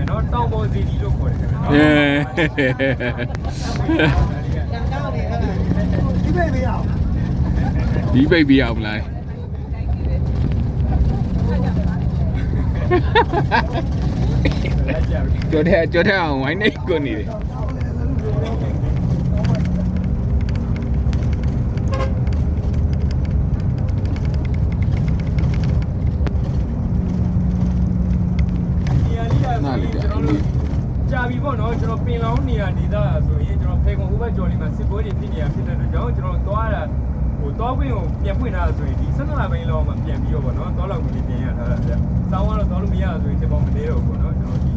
နော်တောင်ပေါ်စီဒီလို့ခေါ်တယ်ခင်ဗျာ ဒီပိတ်ပြအောင်လားကျော်တဲ့အောင်ဝိုင်းနေကိုနေတယ်ကြာပြီပေါ့နော်ကျွန်တော်ပင်လောင်းနေရဒေသဆိုရင်ကျွန်တော်ဖေကုံဟိုဘက်ကျော်လေးမှာစစ်ပွဲတွေဖြစ်နေရဖြစ်တဲ့အတွက်ကြောင့်ကျွန်တော်သွားတာဟိုတောခွင့်ကိုပြန်ဖွင့်ထားဆိုရင်ဒီ17လပိုင်းလောက်မှပြန်ပြီးတော့ပေါ့နော်တောလောက်ကိုပြန်ရထားတာဗျ။စောင်းကတော့တောလို့မရဆိုရင်ဒီပေါ်မနေတော့ဘူးပေါ့နော်ကျွန်တော်ဒီ